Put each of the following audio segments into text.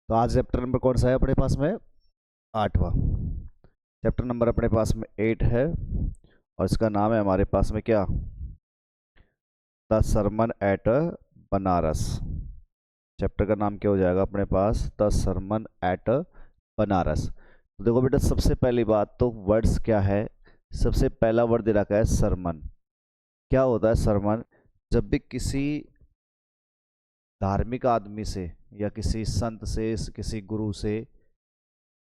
तो आज chapter number कौन सा है अपने पास में? 8वां चैप्टर नंबर अपने पास में 8 है और इसका नाम है हमारे पास में क्या? The sermon at Banaras. Chapter का नाम क्या हो जाएगा अपने पास? The sermon at Banaras. तो देखो बेटा, सबसे पहली बात तो वर्ड्स क्या है। सबसे पहला वर्ड दे रखा है सरमन। क्या होता है सरमन? जब भी किसी धार्मिक आदमी से या किसी संत से, किसी गुरु से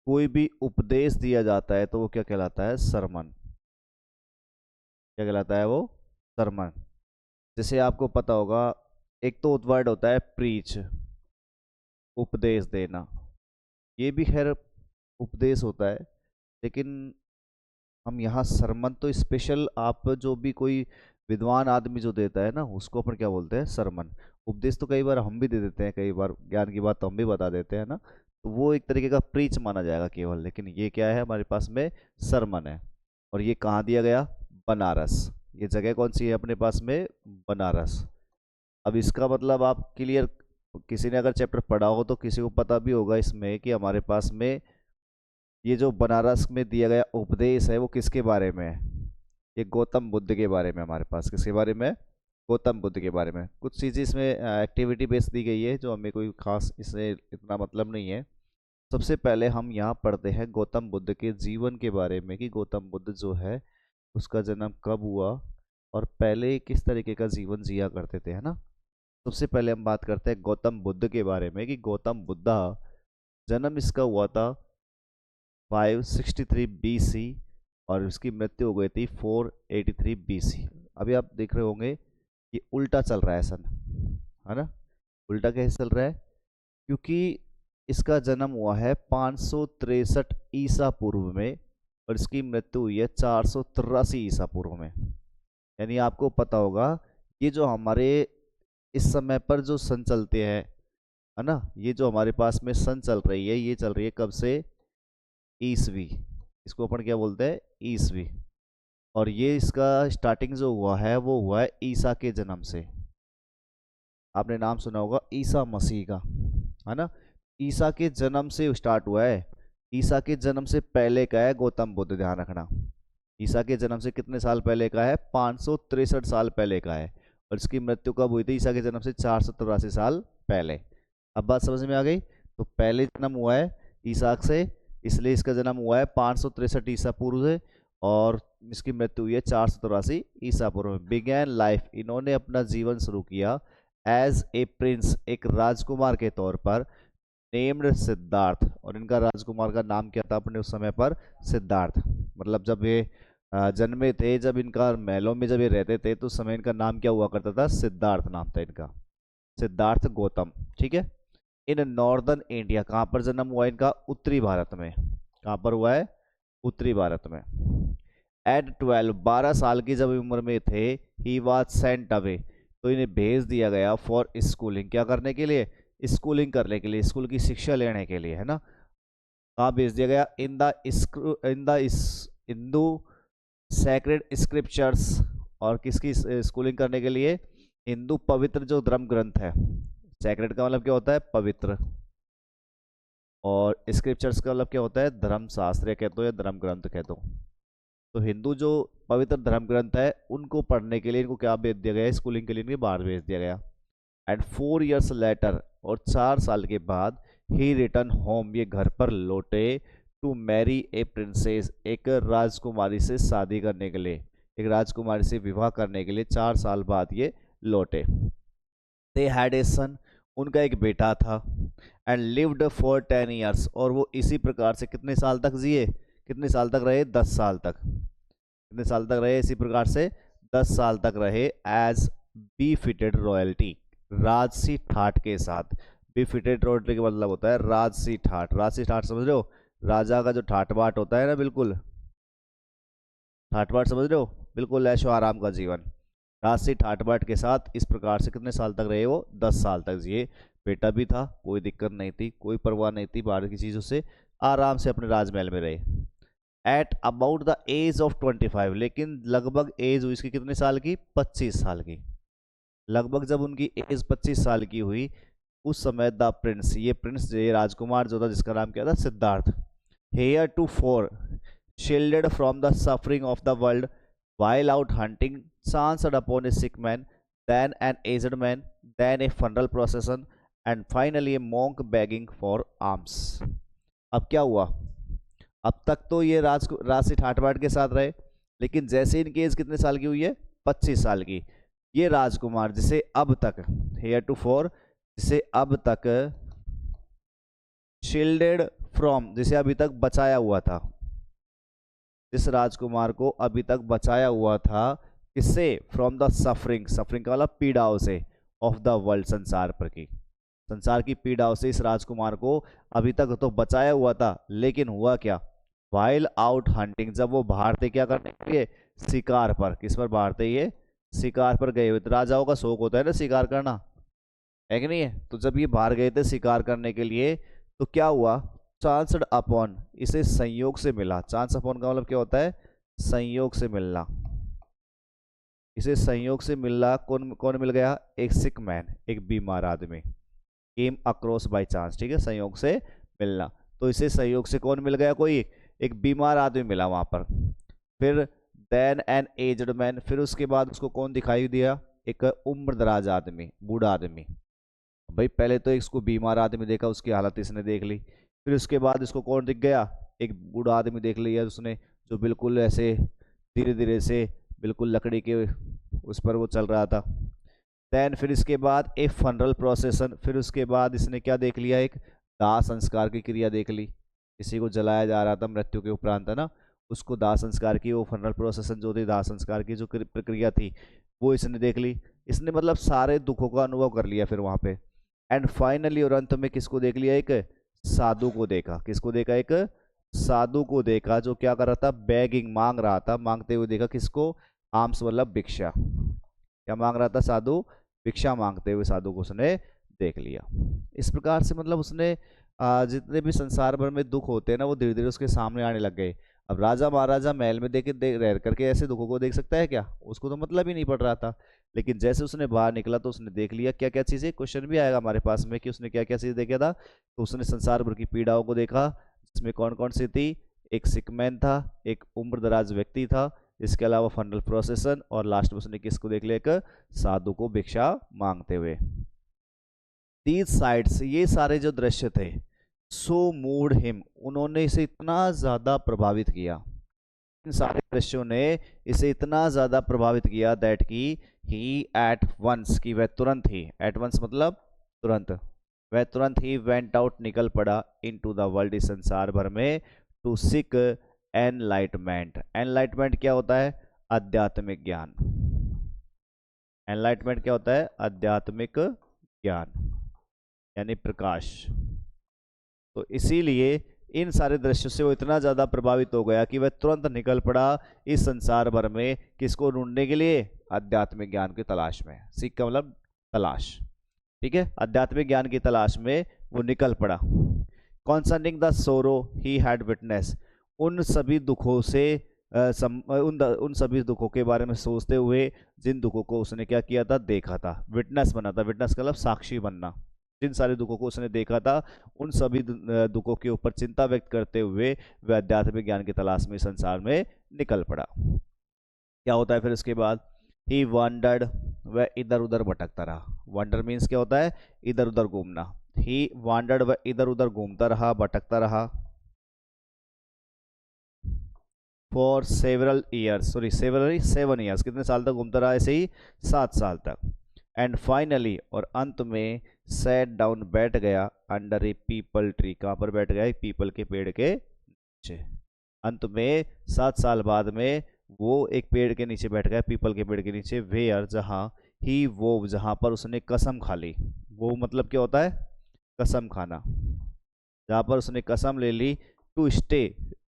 कोई भी उपदेश दिया जाता है तो वो क्या कहलाता है? सरमन। क्या कहलाता है वो? सरमन। जैसे आपको पता होगा, एक तो वर्ड होता है प्रीच, उपदेश देना। ये भी खैर उपदेश होता है, लेकिन हम यहाँ सरमन तो स्पेशल, आप जो भी कोई विद्वान आदमी जो देता है ना, उसको अपन क्या बोलते हैं? सरमन। उपदेश तो कई बार हम भी दे देते हैं, कई बार ज्ञान की बात तो हम भी बता देते हैं ना, तो वो एक तरीके का प्रीच माना जाएगा केवल। लेकिन ये क्या है हमारे पास में? सरमन है। और ये कहाँ दिया गया? बनारस। ये जगह कौन सी है अपने पास में? बनारस। अब इसका मतलब आप क्लियर, किसी ने अगर चैप्टर पढ़ा हो तो किसी को पता भी होगा इसमें कि हमारे पास में ये जो बनारस में दिया गया उपदेश है वो किसके बारे में है? ये गौतम बुद्ध के बारे में। हमारे पास किसके बारे में? गौतम बुद्ध के बारे में। कुछ चीज़ें इसमें एक्टिविटी बेस्ड दी गई है जो हमें कोई खास इससे इतना मतलब नहीं है। सबसे पहले हम यहाँ पढ़ते हैं गौतम बुद्ध के जीवन के बारे में कि गौतम बुद्ध जो है उसका जन्म कब हुआ और पहले किस तरीके का जीवन जिया करते थे, है ना। सबसे पहले हम बात करते हैं गौतम बुद्ध के बारे में कि गौतम बुद्धा जन्म इसका हुआ था 563 BC और इसकी मृत्यु हो गई थी 483 BC। अभी आप देख रहे होंगे ये उल्टा चल रहा है सन, है ना। उल्टा कैसे चल रहा है? क्योंकि इसका जन्म हुआ है 563 ईसा पूर्व में और इसकी मृत्यु हुई है 483 ईसा पूर्व में। यानी आपको पता होगा ये जो हमारे इस समय पर जो सन चलते हैं, है ना, ये जो हमारे पास में सन चल रही है, ये चल रही है कब से? ईसवी। इसको अपन क्या बोलते हैं? ईसवी। और ये इसका स्टार्टिंग जो हुआ है वो हुआ है ईसा के जन्म से। आपने नाम सुना होगा ईसा मसीह का, है ना। ईसा के जन्म से स्टार्ट हुआ है। ईसा के जन्म से पहले का है गौतम बुद्ध, ध्यान रखना। ईसा के जन्म से कितने साल पहले का है? 563 साल पहले का है। और इसकी मृत्यु कब हुई थी ईसा के जन्म से? 483 साल पहले। अब बात समझ में आ गई। तो पहले जन्म हुआ है ईसाक से, इसलिए इसका जन्म हुआ है 563 ईसा पूर्व से और इसकी मृत्यु हुई है 483 ईसा पूर्व में। बिगैन लाइफ, इन्होंने अपना जीवन शुरू किया एज ए प्रिंस, एक राजकुमार के तौर पर, नेम्ड सिद्धार्थ। और इनका राजकुमार का नाम क्या था अपने उस समय पर? सिद्धार्थ। मतलब जब ये जन्मे थे, जब इनका महलों में जब ये रहते थे तो उस समय इनका नाम क्या हुआ करता था? सिद्धार्थ नाम था इनका, सिद्धार्थ गौतम। ठीक है। इन नॉर्दर्न इंडिया, कहाँ पर जन्म हुआ इनका? उत्तरी भारत में। कहाँ पर हुआ है? उत्तरी भारत में। एट 12, 12 साल की जब उम्र में थे, ही वॉज सेंट अवे, तो इन्हें भेज दिया गया फॉर स्कूलिंग। क्या करने के लिए? स्कूलिंग करने के लिए, स्कूल की शिक्षा लेने के लिए, है ना। कहाँ भेज दिया गया? In the Hindu sacred scriptures. और किसकी स्कूलिंग करने के लिए? हिंदू पवित्र जो धर्म ग्रंथ है। सैक्रेड का मतलब क्या होता है? पवित्र। और स्क्रिप्चर्स का मतलब क्या होता है? धर्म शास्त्र कह दो या धर्म ग्रंथ कह दो। तो हिंदू जो पवित्र धर्म ग्रंथ है उनको पढ़ने के लिए इनको क्या भेज दिया गया? स्कूलिंग के लिए इनके बाहर भेज दिया गया। एंड 4 years लेटर, और 4 साल के बाद, ही रिटर्न होम, ये घर पर लौटे, टू मैरी ए प्रिंसेस, एक राजकुमारी से शादी करने के लिए, एक राजकुमारी से विवाह करने के लिए 4 साल बाद ये लौटे। दे हैड ए सन, उनका एक बेटा था। एंड लिव्ड फॉर 10 years, और वो इसी प्रकार से कितने साल तक जिए? कितने साल तक रहे? 10 साल तक। कितने साल तक रहे इसी प्रकार से? 10 साल तक रहे। एज बी फिटेड रॉयल्टी, राजसी ठाट के साथ। बी फिटेड रॉयल्टी का मतलब होता है राजसी ठाट। राजसी ठाट समझ रहे हो? राजा का जो ठाट बाट होता है ना, बिल्कुल ठाट बाट समझ रहे हो, बिल्कुल ऐशो आराम का जीवन। राजसी ठाट बाट के साथ इस प्रकार से कितने साल तक रहे वो? 10 साल तक जिए। बेटा भी था, कोई दिक्कत नहीं थी, कोई परवाह नहीं थी बाहर की चीज़ों से, आराम से अपने राजमहल में रहे। At about the age of 25, लेकिन लगभग एज हुई इसकी कितने साल की? 25 साल की। लगभग जब उनकी एज 25 साल की हुई उस समय द प्रिंस, ये प्रिंस, ये राजकुमार जो था जिसका नाम क्या था, Siddhartha, heretofore shielded from the suffering of the world while out hunting, chanced upon a sick man, then an aged man, then a funeral procession, and finally a monk begging for alms. अब क्या हुआ? अब तक तो ये राशि ठाट बाट के साथ रहे, लेकिन जैसे इनकी एज कितने साल की हुई है, 25 साल की, ये राजकुमार जिसे अब तक, हेयर टू फोर, जिसे अब तक शील्डेड फ्रॉम, जिसे अभी तक बचाया हुआ था, जिस राजकुमार को अभी तक बचाया हुआ था, किससे, फ्रॉम द सफरिंग, सफरिंग का मतलब पीड़ाओं से, ऑफ द वर्ल्ड, संसार पर की, संसार की पीड़ाओं से इस राजकुमार को अभी तक तो बचाया हुआ था, लेकिन हुआ क्या, वाइल आउट हंटिंग, जब वो बाहर थे क्या करने के लिए, शिकार पर, किस पर बाहर थे ये, शिकार पर गए हुए थे, राजाओं का शौक होता है ना शिकार करना, है कि नहीं है, तो जब ये बाहर गए थे शिकार करने के लिए, तो क्या हुआ, चांस्ड अपॉन, इसे संयोग से मिला, चांस अपॉन का मतलब क्या होता है, संयोग से मिलना, इसे संयोग से मिलना, कौन कौन मिल गया, एक सिक मैन, एक बीमार आदमी, केम अक्रॉस बाय चांस, ठीक है, संयोग से मिलना, तो इसे संयोग से कौन मिल गया, कोई एक बीमार आदमी मिला वहां पर, फिर देन एन एज्ड मैन, फिर उसके बाद उसको कौन दिखाई दिया, एक उम्रदराज आदमी, बूढ़ा आदमी, भाई पहले तो इसको बीमार आदमी देखा, उसकी हालत इसने देख ली, फिर उसके बाद इसको कौन दिख गया, एक बूढ़ा आदमी देख लिया उसने, जो बिल्कुल ऐसे धीरे धीरे से बिल्कुल लकड़ी के उस पर वो चल रहा था, देन फिर इसके बाद ए फनरल प्रोसेसन, फिर उसके बाद इसने क्या देख लिया, एक दाह संस्कार की क्रिया देख ली, किसी को जलाया जा रहा था मृत्यु के उपरांत, है ना, उसको दाह संस्कार की, वो फनरल प्रोसेसन जो थी, दाह संस्कार की जो प्रक्रिया थी, वो इसने देख ली, इसने मतलब सारे दुखों का अनुभव कर लिया फिर वहां पे, एंड फाइनली और अंत में किसको देख लिया, एक साधु को देखा, किसको देखा, एक साधु को देखा, जो क्या कर रहा था, बैगिंग, मांग रहा था, मांगते हुए देखा, किसको, आम्स मतलब भिक्षा, क्या मांग रहा था साधु, भिक्षा मांगते हुए साधु को उसने देख लिया। इस प्रकार से मतलब उसने जितने भी संसार भर में दुख होते हैं ना, वो धीरे धीरे उसके सामने आने लग गए। अब राजा महाराजा महल में रह करके ऐसे दुखों को देख सकता है क्या, उसको तो मतलब ही नहीं पड़ रहा था, लेकिन जैसे उसने बाहर निकला तो उसने देख लिया क्या क्या चीज़ें, क्वेश्चन भी आएगा हमारे पास में कि उसने क्या क्या चीज़ देखा था, तो उसने संसार भर की पीड़ाओं को देखा, जिसमें कौन कौन सी थी, एक सिकमैन था, एक उम्र दराज व्यक्ति था, इसके अलावा फनरल प्रोसेसन, और लास्ट में उसने किसको देख लिया, एक साधु को भिक्षा मांगते हुए। दीज साइड्स, ये सारे जो दृश्य थे, सो मूड हिम, उन्होंने इसे इतना ज्यादा प्रभावित किया, इन सारे दृश्यों ने इसे इतना ज्यादा प्रभावित किया, दैट की ही एट वंस, की वह तुरंत ही, एट वंस मतलब तुरंत, वह तुरंत ही वेंट आउट, निकल पड़ा, इनटू द वर्ल्ड, इस संसार भर में, टू सीक एनलाइटमेंट। एनलाइटमेंट क्या होता है, आध्यात्मिक ज्ञान, एनलाइटमेंट क्या होता है, आध्यात्मिक ज्ञान यानी प्रकाश। तो इसीलिए इन सारे दृश्यों से वो इतना ज्यादा प्रभावित हो गया कि वह तुरंत निकल पड़ा इस संसार भर में, किसको ढूंढने के लिए, आध्यात्मिक ज्ञान की तलाश में, सीख का मतलब तलाश, ठीक है, आध्यात्मिक ज्ञान की तलाश में वो निकल पड़ा। कॉन्सर्निंग द सोरो ही हैड विटनेस, उन सभी दुखों से उन सभी दुखों के बारे में सोचते हुए, जिन दुखों को उसने क्या किया था, देखा था, विटनेस बना था, विटनेस का मतलब साक्षी बनना, जिन सारे दुखों को उसने देखा था, उन सभी दुखों के ऊपर चिंता व्यक्त करते हुए वह आध्यात्मिक ज्ञान की तलाश में संसार में निकल पड़ा। क्या होता है फिर उसके बाद, ही वंडर्ड, वह इधर उधर भटकता रहा, वंडर मीन्स क्या होता है, इधर उधर घूमना, ही वंडर्ड, वह इधर उधर घूमता रहा, भटकता रहा, for several years, sorry several 7 years, कितने साल तक घूमता रहा, ऐसे ही 7 साल तक, एंड फाइनली, और अंत में, सेट डाउन, बैठ गया, अंडर ए पीपल ट्री, कहां पर बैठ गया, पीपल के पेड़ के नीचे, अंत में 7 साल बाद में वो एक पेड़ के नीचे बैठ गया, पीपल के पेड़ के नीचे, वेयर, जहां, ही वो, जहां पर उसने कसम खा ली, वो मतलब क्या होता है, कसम खाना, जहां पर उसने कसम ले ली, टू स्टे,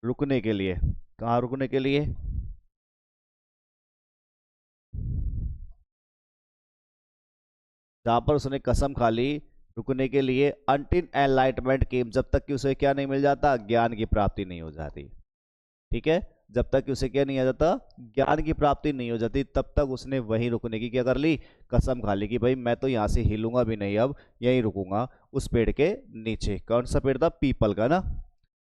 रुकने के लिए, कहाँ रुकने के लिए, जहां पर उसने कसम खा ली रुकने के लिए, अनटिल एनलाइटमेंट केम, जब तक कि उसे क्या नहीं मिल जाता, ज्ञान की प्राप्ति नहीं हो जाती, ठीक है, जब तक कि उसे क्या नहीं आ जाता, ज्ञान की प्राप्ति नहीं हो जाती, तब तक उसने वहीं रुकने की क्या कर ली, कसम खा ली कि भाई मैं तो यहाँ से हिलूंगा भी नहीं, अब यहीं रुकूंगा उस पेड़ के नीचे। कौन सा पेड़ था, पीपल का ना।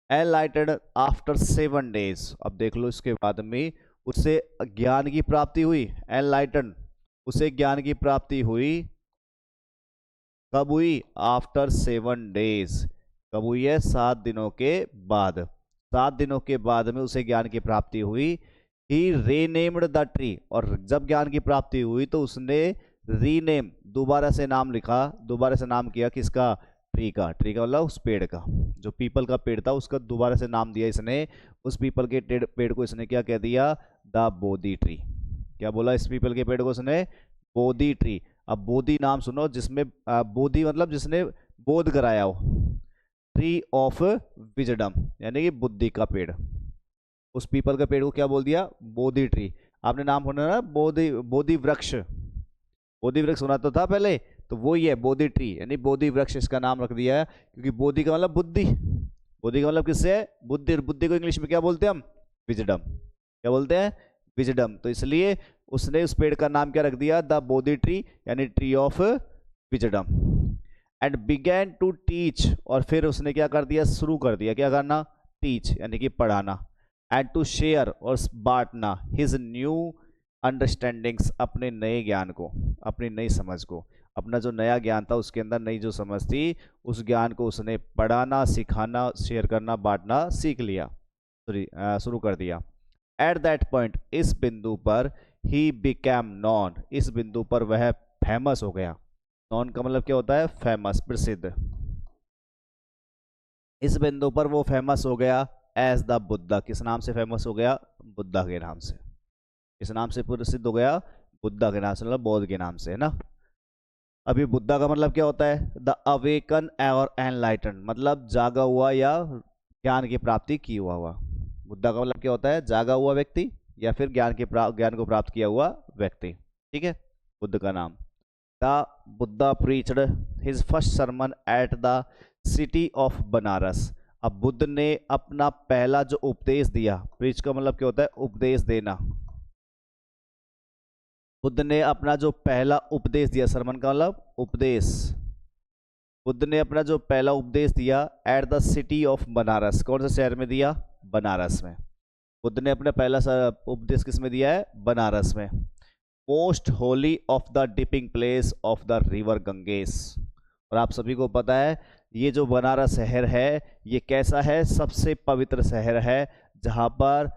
एनलाइटेड आफ्टर 7 days, अब देख लो इसके बाद में उसे ज्ञान की प्राप्ति हुई। एनलाइटन, उसे ज्ञान की प्राप्ति हुई, कब हुई, आफ्टर 7 days। कब हुई है, 7 दिनों के बाद। 7 दिनों के बाद में उसे ज्ञान की प्राप्ति हुई। ही रीनेम्ड द ट्री, और जब ज्ञान की प्राप्ति हुई तो उसने रीनेम, दोबारा से नाम लिखा, दोबारा से नाम किया किसका, ट्री का। ट्री का मतलब उस पेड़ का, जो पीपल का पेड़ था उसका दोबारा से नाम दिया इसने। उस पीपल के पेड़ को इसने क्या कह दिया, द बोधि ट्री। क्या बोला इस पीपल के पेड़ को उसने, बोधि ट्री। अब बोधि नाम सुनो, जिसमें बोधि मतलब जिसने बोध कराया हो। ट्री ऑफ विजडम, यानी कि बुद्धि का पेड़। उस पीपल के पेड़ को क्या बोल दिया, बोधि ट्री। आपने नाम सुना ना, बोधि, बोधि वृक्ष। बोधि वृक्ष सुना तो था पहले, तो वो ही है बोधि ट्री, यानी बोधि वृक्ष इसका नाम रख दिया है, क्योंकि बोधि का मतलब बुद्धि। बोधि का मतलब किससे है, बुद्धि। बुद्धि को इंग्लिश में क्या बोलते हैं हम, विजडम। क्या बोलते हैं, विजडम। तो इसलिए उसने उस पेड़ का नाम क्या रख दिया, द बोधि ट्री, यानी tree of wisdom. And began to teach, और फिर उसने क्या कर दिया, शुरू कर दिया, क्या करना, टीच यानी कि पढ़ाना। एंड टू शेयर, और बांटना, हिज न्यू अंडरस्टैंडिंग्स, अपने नए ज्ञान को, अपनी नई समझ को। अपना जो नया ज्ञान था उसके अंदर नई जो समझ थी, उस ज्ञान को उसने पढ़ाना, सिखाना, शेयर करना, बांटना सीख लिया, शुरू कर दिया। एट दैट पॉइंट, इस बिंदु पर, ही बिकेम नॉन, इस बिंदु पर वह फेमस हो गया। नॉन का मतलब क्या होता है, फेमस, प्रसिद्ध। इस बिंदु पर वो फेमस हो गया एज द बुद्धा। किस नाम से फेमस हो गया, बुद्धा के नाम से। किस नाम से प्रसिद्ध हो गया, बुद्धा के नाम से, मतलब बौद्ध के नाम से, है ना। अभी बुद्धा का मतलब क्या होता है, द अवेकन और एनलाइटन, मतलब जागा हुआ या ज्ञान की प्राप्ति की हुआ। बुद्धा का मतलब क्या होता है, जागा हुआ व्यक्ति या फिर ज्ञान को प्राप्त किया हुआ व्यक्ति। ठीक है, बुद्ध का नाम। The Buddha preached his first sermon at the city of Banaras. अब बुद्ध ने अपना पहला जो उपदेश दिया, प्रीच का मतलब क्या होता है, उपदेश देना। बुद्ध ने अपना जो पहला उपदेश दिया, सरमन का मतलब उपदेश। बुद्ध ने अपना जो पहला उपदेश दिया at the city of Banaras, कौन से शहर में दिया, बनारस में। बुद्ध ने अपना पहला उपदेश किस में दिया है, बनारस में। Most Holi of the dipping place of the river Ganges. और आप सभी को पता है ये जो बनारस शहर है ये कैसा है, सबसे पवित्र शहर है, जहाँ पर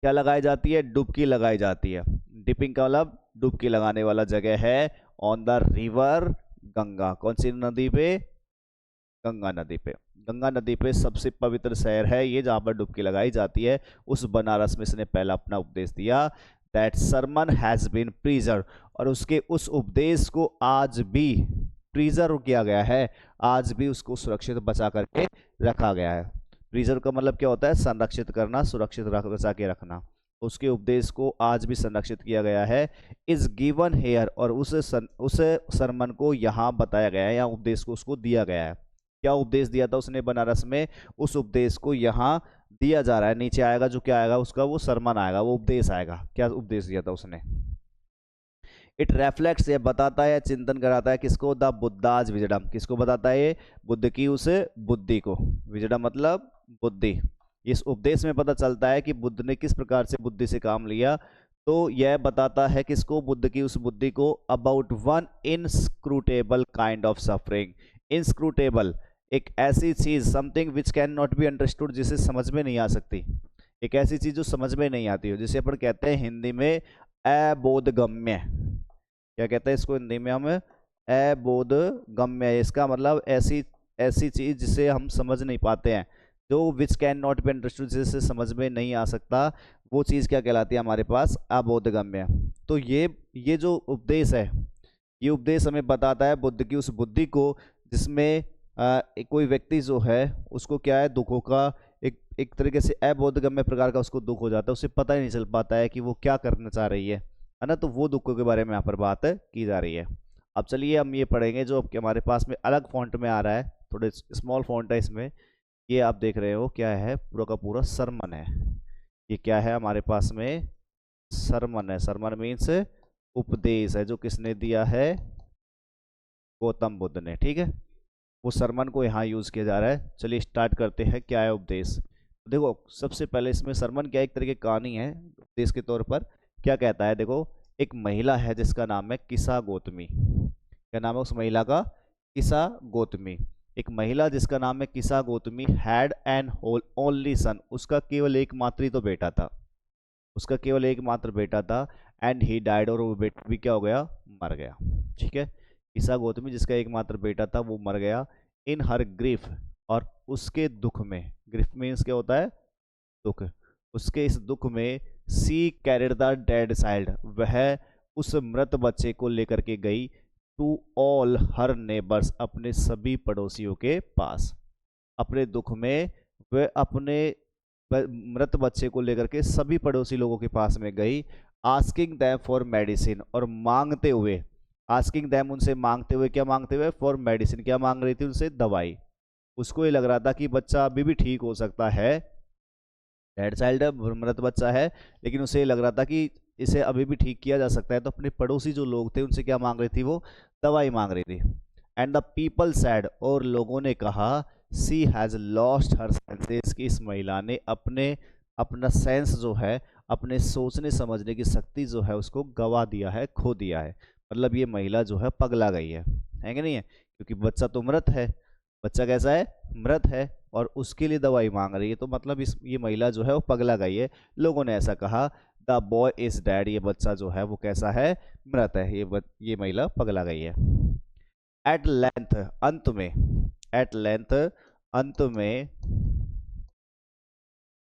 क्या लगाई जाती है, डुबकी लगाई जाती है। डिपिंग का मतलब डुबकी लगाने वाला जगह है, ऑन द रिवर गंगा। कौन सी नदी पे, गंगा नदी पे। गंगा नदी पे सबसे पवित्र शहर है ये, जहाँ पर डुबकी लगाई जाती है। उस बनारस में इसने पहला अपना उपदेश दिया। That sermon has been preserve, और उसके उस उपदेश को आज भी प्रिजर्व किया गया है, आज भी उसको सुरक्षित बचा करके रखा गया है। प्रिजर्व का मतलब क्या होता है, संरक्षित करना, सुरक्षित बचा के रखना। उसके उपदेश को आज भी संरक्षित किया गया है। इज गिवन हेयर, और उस सरमन को यहाँ बताया गया है, यहाँ उपदेश को उसको दिया गया है। क्या उपदेश दिया था उसने बनारस में, उस उपदेश को यहाँ दिया जा रहा है। नीचे आएगा जो क्या आएगा उसका, वो सरमन आएगा, वो उपदेश आएगा। क्या उपदेश दिया था उसने, इट रेफ्लेक्ट्स, ये बताता है, चिंतन कराता है किसको, द बुद्धाज विजडम। किसको बताता है, बुद्ध की उस बुद्धि को। विजडम मतलब बुद्धि। इस उपदेश में पता चलता है कि बुद्ध ने किस प्रकार से बुद्धि से काम लिया। तो यह बताता है किसको, बुद्ध की उस बुद्धि को, about one inscrutable kind of suffering. Inscrutable एक ऐसी चीज, something which can not be understood, जिसे समझ में नहीं आ सकती। एक ऐसी चीज जो समझ में नहीं आती हो, जिसे अपन कहते हैं हिंदी में अबोधगम्य। क्या कहते हैं इसको हिंदी में हम, अबोधगम्य। इसका मतलब ऐसी ऐसी चीज जिसे हम समझ नहीं पाते हैं, जो विच कैन नॉट बी अंडरस्टूड, जिसे समझ में नहीं आ सकता, वो चीज़ क्या कहलाती है हमारे पास, अबोधगम्य। तो ये जो उपदेश है, ये उपदेश हमें बताता है बुद्ध की उस बुद्धि को, जिसमें कोई व्यक्ति जो है उसको क्या है, दुखों का एक तरीके से अबोधगम्य प्रकार का उसको दुख हो जाता है, उसे पता ही नहीं चल पाता है कि वो क्या करना चाह रही है ना। तो वो दुखों के बारे में यहाँ पर बात की जा रही है। अब चलिए हम ये पढ़ेंगे जो हमारे पास में अलग फॉन्ट में आ रहा है, थोड़े स्मॉल फॉन्ट है इसमें। ये आप देख रहे हो क्या है, पूरा का पूरा सरमन है। ये क्या है हमारे पास में, सरमन है। सरमन मीन्स उपदेश है, जो किसने दिया है, गौतम बुद्ध ने। ठीक है, वो सरमन को यहाँ यूज किया जा रहा है। चलिए स्टार्ट करते हैं, क्या है उपदेश। देखो सबसे पहले इसमें सरमन क्या एक तरह की कहानी है उपदेश के तौर पर। क्या कहता है, देखो एक महिला है जिसका नाम है किसा गौतमी। क्या नाम है उस महिला का, किसा गौतमी। एक महिला जिसका नाम है किसा Gautami had an only son, उसका केवल एकमात्र ही तो बेटा था, उसका केवल एकमात्र बेटा था। एंड ही डाइड, और वो बेटा भी क्या हो गया, मर गया। ठीक है, किसा गौतमी जिसका एकमात्र बेटा था वो मर गया। इन हर ग्रीफ, और उसके दुख में, ग्रीफ मीन्स क्या होता है, दुख, उसके इस दुख में सी कैरिड द डेड चाइल्ड, वह उस मृत बच्चे को लेकर के गई टू ऑल हर नेबर्स, अपने सभी पड़ोसियों के पास। अपने दुख में वह अपने मृत बच्चे को लेकर के सभी पड़ोसी लोगों के पास में गई। आस्किंग दैम फॉर मेडिसिन, और मांगते हुए, आस्किंग दैम उनसे मांगते हुए, क्या मांगते हुए, फॉर मेडिसिन, क्या मांग रही थी उनसे, दवाई। उसको ये लग रहा था कि बच्चा अभी भी ठीक हो सकता है, डेड चाइल्ड है, मृत बच्चा है, लेकिन उसे लग रहा था कि इसे अभी भी ठीक किया जा सकता है। तो अपने पड़ोसी जो लोग थे उनसे क्या मांग रही थी, वो दवाई मांग रही थी। एंड द पीपल सैड, और लोगों ने कहा, सी हैज लॉस्ट हर सेंसेस, कि इस महिला ने अपना सेंस जो है, अपने सोचने समझने की शक्ति जो है उसको गवा दिया है, खो दिया है। मतलब ये महिला जो है पगला गई है कि नहीं है, क्योंकि बच्चा तो मृत है, बच्चा कैसा है, मृत है, और उसके लिए दवाई मांग रही है, तो मतलब ये महिला जो है वो पगला गई है। लोगों ने ऐसा कहा, द बॉय इज डेड, ये बच्चा जो है वो कैसा है, मृत है, ये महिला पगला गई है। एट लेंथ, अंत में, एट लेंथ, अंत में,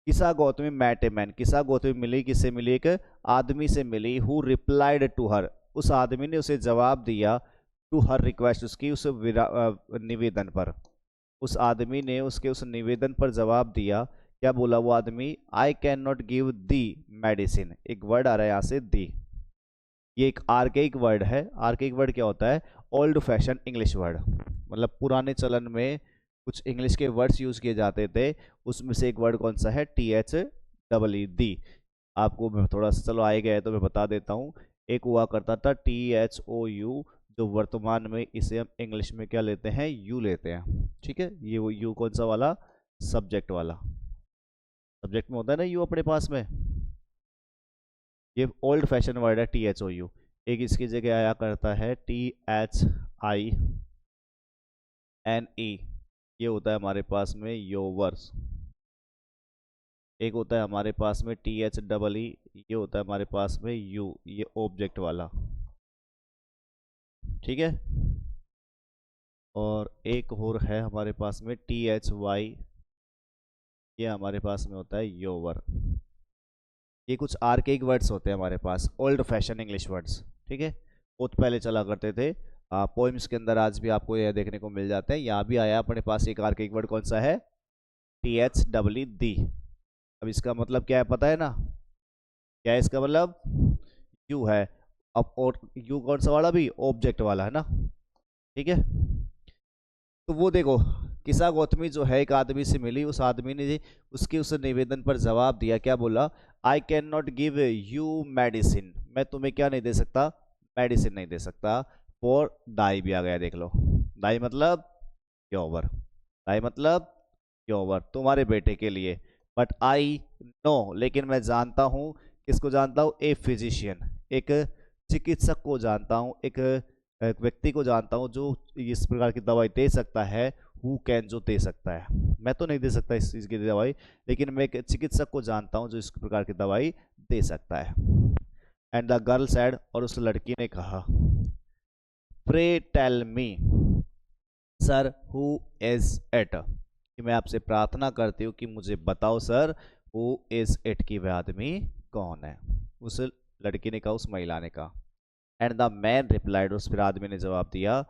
किसा गौतमी मैट ए मैन, किसा गौतमी मिली, किससे मिली, एक आदमी से मिली। हु रिप्लाइड टू हर, उस आदमी ने उसे जवाब दिया, टू हर रिक्वेस्ट, उसकी उस निवेदन पर, उस आदमी ने उसके उस निवेदन पर जवाब दिया। क्या बोला वो आदमी, I can not give the medicine, एक वर्ड आ रहा है यहाँ से दी, ये एक आर्केइक वर्ड है। आर्केइक वर्ड क्या होता है, ओल्ड फैशन इंग्लिश वर्ड, मतलब पुराने चलन में कुछ इंग्लिश के वर्ड्स यूज किए जाते थे, उसमें से एक वर्ड कौन सा है, टी एच डबल ई, दी। आपको मैं थोड़ा सा, चलो आए गए तो मैं बता देता हूँ। एक हुआ करता था टी एच ओ यू, जो वर्तमान में इसे हम इंग्लिश में क्या लेते हैं, यू लेते हैं। ठीक है, ये वो यू कौन सा वाला, सब्जेक्ट वाला, सब्जेक्ट में होता है ना यू अपने पास में, ये ओल्ड फैशन वर्ड है टी एच ओ यू। एक इसकी जगह आया करता है T H I N E, ये होता है हमारे पास में योवर्स। एक होता है हमारे पास में टी एच डबल ई, ये होता है हमारे पास में यू, ये ऑब्जेक्ट वाला। ठीक है, और एक और है हमारे पास में टी एच वाई, ये हमारे पास में होता है योवर। ये कुछ आर्केइक वर्ड्स होते हैं हमारे पास, ओल्ड फैशन इंग्लिश वर्ड्स। ठीक है, बहुत पहले चला करते थे, पोइम्स के अंदर आज भी आपको यह देखने को मिल जाता है। यहाँ भी आया अपने पास एक आर्केइक वर्ड, कौन सा है, टी एच डबल दी। अब इसका मतलब क्या है पता है ना, क्या है इसका मतलब, यू है। अब और यू कौन सा वाला भी, ऑब्जेक्ट वाला है ना। ठीक है, तो वो देखो, किसा गौतमी जो है एक आदमी से मिली, उस आदमी ने उसके उस निवेदन पर जवाब दिया, क्या बोला, I can not give you medicine, मैं तुम्हें क्या नहीं दे सकता, मेडिसिन नहीं दे सकता। फॉर दाई भी आ गया, देख लो, दाई मतलब योवर, दाई मतलब योवर, तुम्हारे बेटे के लिए। बट आई नो, लेकिन मैं जानता हूँ, किसको जानता हूँ, ए फिजिशियन, एक चिकित्सक को जानता हूँ, एक व्यक्ति को जानता हूँ जो इस प्रकार की दवाई दे सकता है। हु कैन, जो दे सकता है, मैं तो नहीं दे सकता इस चीज़ की दवाई, लेकिन मैं एक चिकित्सक को जानता हूँ जो इस प्रकार की दवाई दे सकता है। एंड द गर्ल सैड, और उस लड़की ने कहा, pray tell me sir who is it, कि मैं आपसे प्रार्थना करती हूँ कि मुझे बताओ सर, हु इज इट, की वह आदमी कौन है। उस लड़की ने कहा, उस महिला ने कहा। एंड द मैन रिप्लाइड, उस फिर आदमी ने जवाब दिया,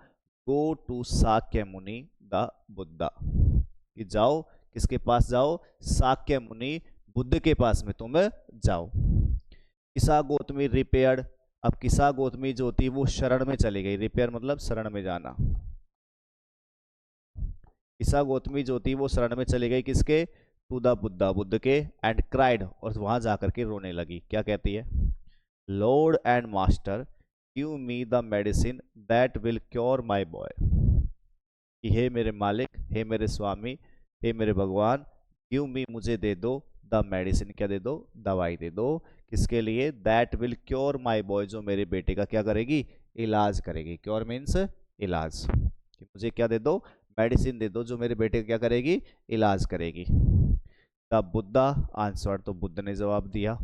गो टू साक्य मुनि द बुद्धा, कि जाओ, किसके पास जाओ, साक्य मुनि बुद्ध के पास में तुम जाओ। किसा गौतमी रिपेयर्ड, अब किसा गौतमी जो थी वो शरण में चली गई, रिपेयर मतलब शरण में जाना। किसा गौतमी जो थी वो शरण में चली गई, किसके, टू द बुद्धा, बुद्ध के, एंड क्राइड, और वहां जाकर के रोने लगी। क्या कहती है? Lord and master give me the medicine that will cure my boy, कि हे मेरे मालिक, हे मेरे स्वामी, हे मेरे भगवान, गिव मी, मुझे दे दो, द मेडिसिन, क्या दे दो? दवाई दे दो। किसके लिए? That will cure my boy, जो मेरे बेटे का क्या करेगी? इलाज करेगी। क्योर मीन्स इलाज, कि मुझे क्या दे दो? मेडिसिन दे दो जो मेरे बेटे का क्या करेगी? इलाज करेगी। द बुद्धा आंसर, तो बुद्ध ने जवाब दिया,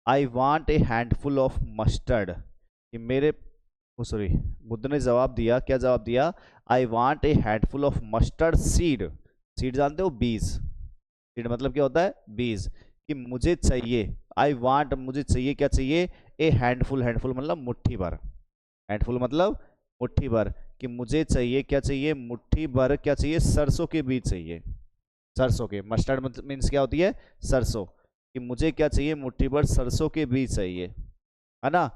I want A handful of mustard, कि मेरे, सॉरी, बुद्ध ने जवाब दिया, क्या जवाब दिया? I want A handful of mustard seed, seed जानते हो? बीज। सीड मतलब क्या होता है? बीज। कि मुझे चाहिए, आई वांट, मुझे चाहिए, क्या चाहिए? ए हैंडफुल, हैंडफुल मतलब मुट्ठी भर, हैंडफुल मतलब मुट्ठी भर, कि मुझे चाहिए, क्या चाहिए? मुट्ठी भर, क्या चाहिए? सरसों के बीज चाहिए। सरसों के, मस्टर्ड मीन्स क्या होती है? सरसों। कि मुझे क्या चाहिए? मुट्ठी भर सरसों के बीज चाहिए, है ना।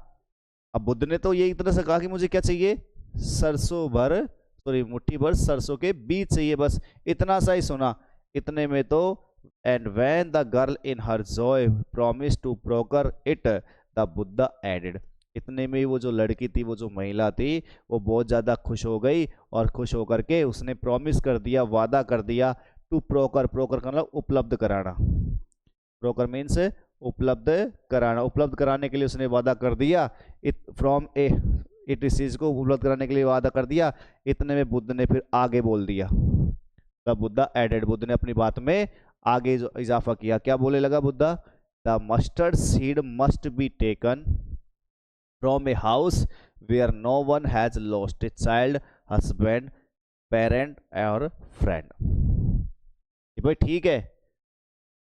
अब बुद्ध ने तो ये एक तरह से कहा कि मुझे क्या चाहिए? सरसों भर, सॉरी, मुट्ठी भर सरसों के बीज चाहिए, बस इतना सा ही सुना। इतने में तो, and when the girl in her joy promise to procure it, the Buddha added, इतने में ही वो जो लड़की थी, वो जो महिला थी, वो बहुत ज़्यादा खुश हो गई, और खुश होकर के उसने प्रॉमिस कर दिया, वादा कर दिया, टू प्रोकर, प्रोकर का मतलब उपलब्ध कराना, प्रोकर मीन्स उपलब्ध कराना, उपलब्ध कराने के लिए उसने वादा कर दिया, फ्रॉम ए, इट, इस चीज़ को उपलब्ध कराने के लिए वादा कर दिया। इतने में बुद्ध ने फिर आगे बोल दिया, द बुद्धा एडेड, बुद्ध ने अपनी बात में आगे जो इजाफा किया, क्या बोले लगा Buddha? The mustard seed must be taken from a house where no one has lost a child, husband, parent or friend. भाई ठीक है,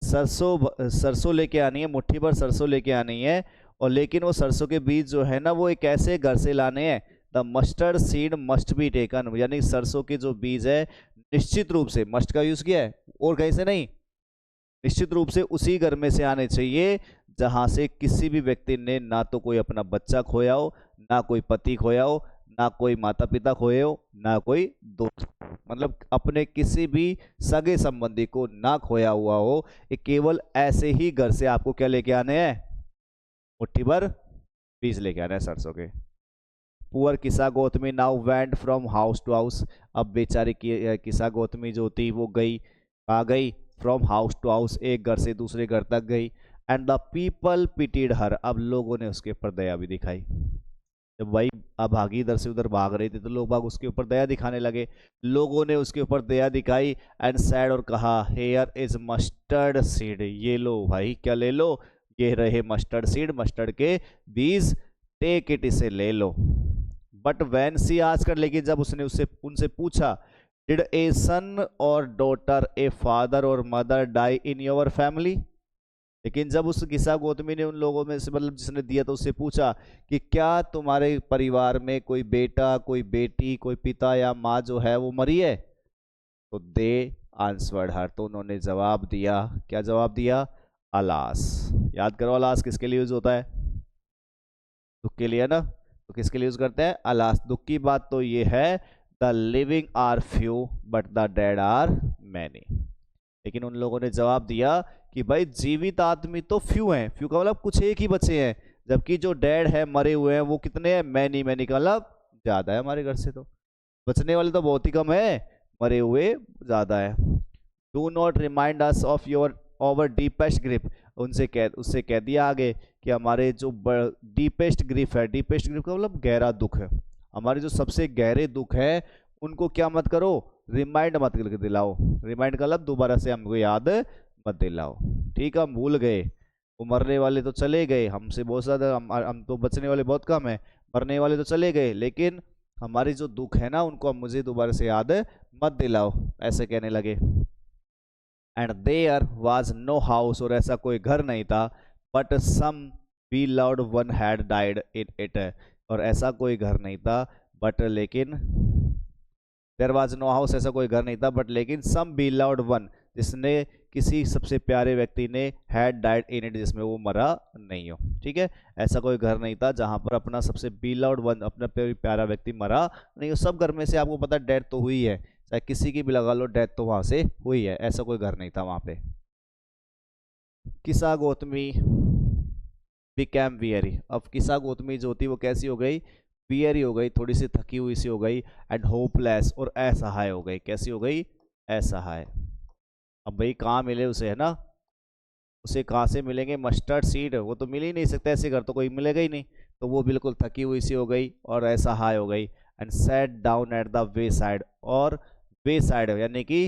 सरसों लेके आनी है, मुट्ठी भर सरसों लेके आनी है, और लेकिन वो सरसों के बीज जो है ना, वो एक ऐसे घर से लाने हैं। The mustard seed must be taken, यानी सरसों के जो बीज है निश्चित रूप से, मस्ट का यूज किया है, और कहीं से नहीं, निश्चित रूप से उसी घर में से आने चाहिए जहां से किसी भी व्यक्ति ने ना तो कोई अपना बच्चा खोया हो, ना कोई पति खोया हो, ना कोई माता पिता खोए हो, ना कोई दोस्त, मतलब अपने किसी भी सगे संबंधी को ना खोया हुआ हो। ये केवल ऐसे ही घर से आपको क्या लेके आने हैं? मुट्ठी भर बीज लेके आना है सरसों के। Poor Kisa Gotami now went from house to house, अब बेचारी किसा गौतमी जो थी वो गई, आ गई, फ्रॉम हाउस टू हाउस, एक घर से दूसरे घर तक गई, एंड द पीपल पिटीड हर, अब लोगों ने उसके ऊपर दया भी दिखाई। जब वही अभागी इधर से उधर भाग रही थी तो लोग बाग उसके ऊपर दया दिखाने लगे, लोगों ने उसके ऊपर दया दिखाई, एंड सैड, और कहा, हेयर इज मस्टर्ड सीड, ये लो भाई, क्या ले लो? ये रहे मस्टर्ड सीड, मस्टर्ड के बीज, टेक इट, इसे ले लो। बट वैन सी आस्क्ड, लेकिन जब उसने उनसे पूछा, did a son or daughter, a father or mother die in your family, लेकिन जब उस किसा गौतमी ने उन लोगों में से, मतलब जिसने दिया, तो उससे पूछा कि क्या तुम्हारे परिवार में कोई बेटा, कोई बेटी, कोई पिता या माँ जो है वो मरी है? तो दे आंसवर्ड हर, तो उन्होंने जवाब दिया, क्या जवाब दिया? अलास। याद करो, अलास किसके लिए यूज होता है? दुख के लिए, ना। तो किसके लिए यूज करते हैं? अलास। दुख की बात तो ये है, the living are few but the dead are many, लेकिन उन लोगों ने जवाब दिया कि भाई जीवित आदमी तो फ्यू हैं, फ्यू का मतलब कुछ एक ही बचे हैं, जबकि जो डेड है, मरे हुए हैं, वो कितने हैं? मैनी, मैनी का मतलब ज्यादा है, हमारे घर से तो बचने वाले तो बहुत ही कम है, मरे हुए ज्यादा है। Do not remind us of your over deepest grip, उससे कह दिया आगे कि हमारे जो डीपेस्ट ग्रिफ है, डीपेस्ट ग्रिफ का मतलब गहरा दुख है, हमारे जो सबसे गहरे दुख है उनको क्या मत करो? रिमाइंड मत करके दिलाओ। रिमाइंड का मतलब दोबारा से हमको याद मत दिलाओ, ठीक है? हम भूल गए, वो मरने वाले तो चले गए, हमसे बहुत ज़्यादा, हम तो बचने वाले बहुत कम है, मरने वाले तो चले गए, लेकिन हमारी जो दुख है ना, उनको मुझे दोबारा से याद मत दिलाओ, ऐसे कहने लगे। And there was no house, और ऐसा कोई घर नहीं था, but some beloved one had died in it, और ऐसा कोई घर नहीं था, बट लेकिन, देयर वाज नो हाउस, ऐसा कोई घर नहीं था, बट लेकिन सम बी लव्ड वन, जिसने किसी सबसे प्यारे व्यक्ति ने हैड डाइड इन इट, जिसमें वो मरा नहीं हो, ठीक है? ऐसा कोई घर नहीं था जहां पर अपना सबसे बी लव्ड वन, अपना प्यारा व्यक्ति मरा नहीं हो। सब घर में से आपको पता डेथ तो हुई है, चाहे किसी की भी लगा लो, डेथ तो वहां से हुई है, ऐसा कोई घर नहीं था वहां पे। किसा गौतमी बिकैम वियरी, अब किसा गौतमी जो थी वो कैसी हो गई, वियरी हो गई, थोड़ी सी थकी हुई सी हो गई, एंड होपलेस, और असहाय हो गई। कैसी हो गई, असहाय। अब भाई कहाँ मिले उसे, है ना, उसे कहाँ से मिलेंगे, मस्टर्ड सीड, वो तो मिल ही नहीं सकता, ऐसे घर तो कोई मिलेगा ही नहीं। तो वो बिल्कुल थकी हुई सी हो गई और ऐसा हाई हो गई, and set down at the way side, और वे साइड यानी कि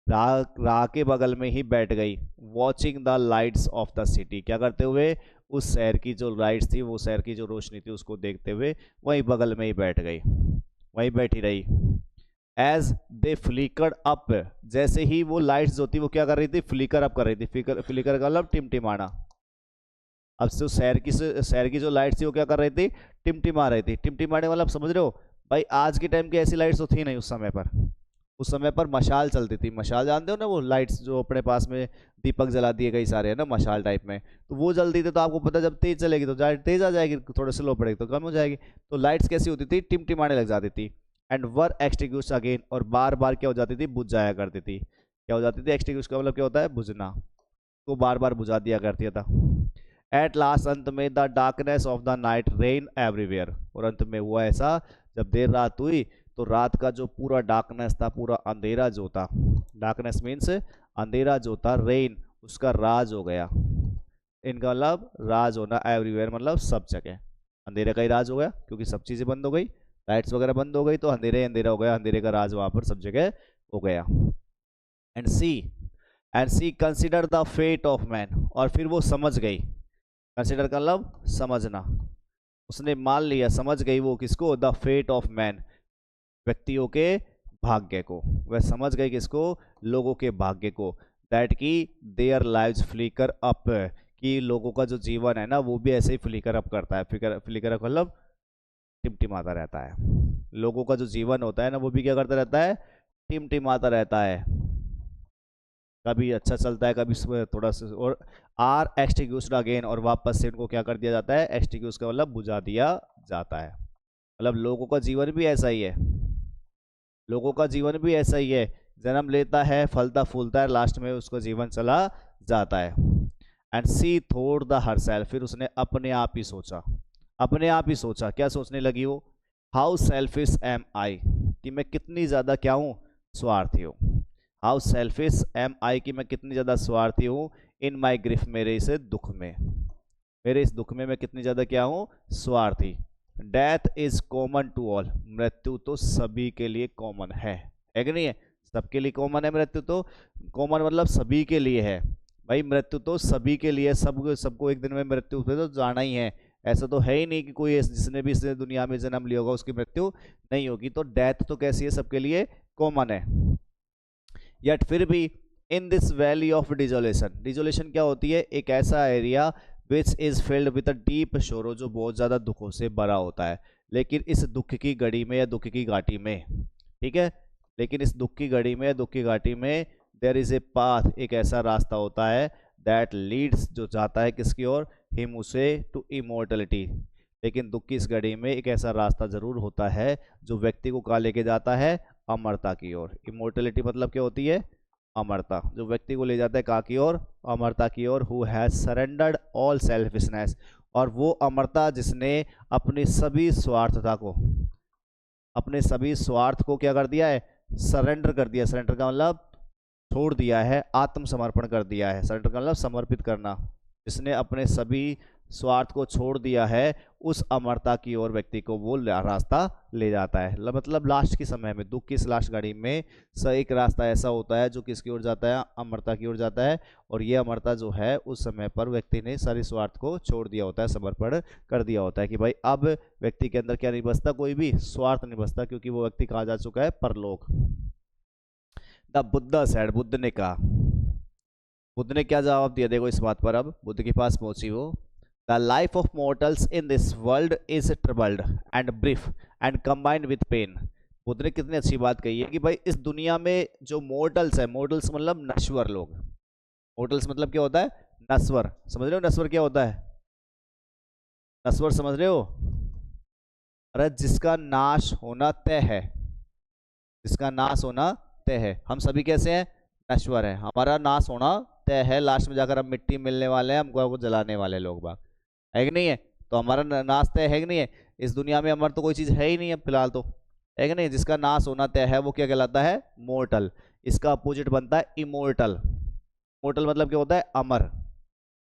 राह राह के बगल में ही बैठ गई, watching the lights off the city, क्या करते हुए, उस शहर की जो लाइट्स थी, वो शहर की जो रोशनी थी उसको देखते हुए वहीं बगल में ही बैठ गई, वहीं बैठी रही। एज दे फ्लिकर्ड अप, जैसे ही वो लाइट्स जो थी वो क्या कर रही थी, फ्लिकर अप कर रही थी, फ्लिकर का मतलब टिमटिमाना। अब जो शहर की जो लाइट्स थी वो क्या कर रही थी, टिमटिमा रही थी। टिमटिमाने वाला आप समझ रहे हो भाई, आज के टाइम की ऐसी लाइट्स तो थी नहीं उस समय पर। उस समय पर मशाल चलती थी, मशाल जानते हो ना, वो लाइट्स जो अपने पास में दीपक जला दिए कई सारे है ना मशाल टाइप में, तो वो जलती थी। तो आपको पता जब तेज चलेगी तो तेज आ जाएगी, थोड़ा स्लो पड़ेगी तो कम हो जाएगी। तो लाइट्स कैसी होती थी, टिमटिमाने लग जाती थी। एंड वर एक्सटिंग्विश अगेन, और बार बार क्या हो जाती थी, बुझ जाया करती थी। क्या हो जाती थी, एक्सटिंग्विश का मतलब क्या होता है, बुझना, तो बार बार बुझा दिया करती था। एट लास्ट, अंत में, the darkness of the night rain everywhere, और अंत में हुआ ऐसा, जब देर रात हुई तो रात का जो पूरा डार्कनेस था, पूरा अंधेरा जो था, डार्कनेस मीन्स अंधेरा जो था, रेन उसका राज हो गया। इनका मतलब राज होना, एवरीवेयर मतलब सब जगह, अंधेरे का ही राज हो गया, क्योंकि सब चीजें बंद हो गई, लाइट्स वगैरह बंद हो गई, तो अंधेरे अंधेरा हो गया, अंधेरे का राज वहां पर सब जगह हो गया। And she and she consider the fate of man, और फिर वो समझ गई, कंसिडर का मतलब समझना, उसने मान लिया, समझ गई वो किसको, द फेट ऑफ मैन, व्यक्तियों के भाग्य को, वह समझ गई किसको, लोगों के भाग्य को, दैट की देयर लाइव्स फ्लिकर अप, कि लोगों का जो जीवन है ना वो भी ऐसे ही फ्लिकर अप करता है, फ्लिकर फ्लिकर अप मतलब टिमटिमाता रहता है। लोगों का जो जीवन होता है ना वो भी क्या करता रहता है, टिमटिमाता रहता है, कभी अच्छा चलता है, कभी थोड़ा सा, और आर एक्सटिंग्विश्ड अगेन, और वापस से उनको क्या कर दिया जाता है, एक्सटिंग्विश का मतलब बुझा दिया जाता है। मतलब लोगों का जीवन भी ऐसा ही है, लोगों का जीवन भी ऐसा ही है, जन्म लेता है, फलता फूलता है, लास्ट में उसका जीवन चला जाता है। एंड सी थोड़ द हरसेल्फ, फिर उसने अपने आप ही सोचा, अपने आप ही सोचा, क्या सोचने लगी वो, हाउ सेल्फिश एम आई, कि मैं कितनी ज़्यादा क्या हूँ, स्वार्थी हूँ। हाउ सेल्फिश एम आई, कि मैं कितनी ज़्यादा स्वार्थी हूँ, इन माई ग्रिफ, मेरे इस दुख में, मेरे इस दुख में मैं कितनी ज़्यादा क्या हूँ, स्वार्थी। Death is common to all, मृत्यु तो सभी के लिए कॉमन है कि नहीं है, सबके लिए कॉमन है मृत्यु तो, कॉमन मतलब सभी के लिए है भाई, मृत्यु तो सभी के लिए, सबको एक दिन में मृत्यु पे तो जाना ही है। ऐसा तो है ही नहीं कि कोई जिसने भी इस दुनिया में जन्म लिया होगा उसकी मृत्यु नहीं होगी, तो डेथ तो कैसी है, सबके लिए कॉमन है। यट फिर भी, इन दिस वैली ऑफ डिजोलेशन, डिजोलेशन क्या होती है, एक ऐसा area which is filled with a deep sorrow, जो बहुत ज़्यादा दुखों से भरा होता है, लेकिन इस दुख की घड़ी में या दुख की घाटी में, ठीक है, लेकिन इस दुख की घड़ी में, दुख की घाटी में, देयर इज ए पाथ, एक ऐसा रास्ता होता है, दैट लीड्स, जो जाता है किसकी ओर, हिम उसे, टू इमोर्टलिटी, लेकिन दुख की इस घड़ी में एक ऐसा रास्ता जरूर होता है जो व्यक्ति को कहाँ लेके जाता है, अमरता की ओर। इमोर्टलिटी मतलब क्या होती है, अमरता, जो व्यक्ति को ले जाता है कहाँ की ओर, अमरता की ओर। Who has surrendered all selfishness, और वो अमरता जिसने अपनी सभी स्वार्थता को, अपने सभी स्वार्थ को क्या कर दिया है, सरेंडर कर दिया। सरेंडर का मतलब छोड़ दिया है, आत्मसमर्पण कर दिया है, सरेंडर का मतलब समर्पित करना, जिसने अपने सभी स्वार्थ को छोड़ दिया है, उस अमरता की ओर व्यक्ति को वो रास्ता ले जाता है। मतलब लास्ट के समय में, दुख की इस लास्ट घड़ी में एक रास्ता ऐसा होता है जो किसकी ओर जाता है, अमरता की ओर जाता है, और ये अमरता जो है उस समय पर व्यक्ति ने सारी स्वार्थ को छोड़ दिया होता है, समर्पण कर दिया होता है, कि भाई अब व्यक्ति के अंदर क्या नहीं बचता, कोई भी स्वार्थ नहीं बचता, क्योंकि वो व्यक्ति कहाँ जा चुका है, परलोक। द बुद्ध सैड, बुद्ध ने कहा, बुद्ध ने क्या जवाब दिया, देखो इस बात पर, अब बुद्ध के पास पहुंची वो, the life of mortals in this world is troubled and brief and combined with pain. Buddha ने कितनी अच्छी बात कही है कि भाई इस दुनिया में जो मोर्टल्स है, मोर्टल्स मतलब नश्वर लोग, मोर्टल्स मतलब क्या होता है, नश्वर, समझ रहे हो नश्वर क्या होता है, नश्वर समझ रहे हो, अरे जिसका नाश होना तय है, जिसका नाश होना तय है। हम सभी कैसे हैं? नश्वर है, हमारा नाश होना तय है। लास्ट में जाकर हम मिट्टी मिलने वाले हैं, हमको जलाने वाले लोग बाग, है कि नहीं है? तो हमारा नाश तय है कि नहीं है? इस दुनिया में अमर तो कोई चीज है ही नहीं है फिलहाल, तो है कि नहीं? जिसका नाश होना तय है वो क्या कहलाता है? मोर्टल। इसका अपोजिट बनता है इमोर्टल। मोर्टल मतलब क्या होता है? अमर।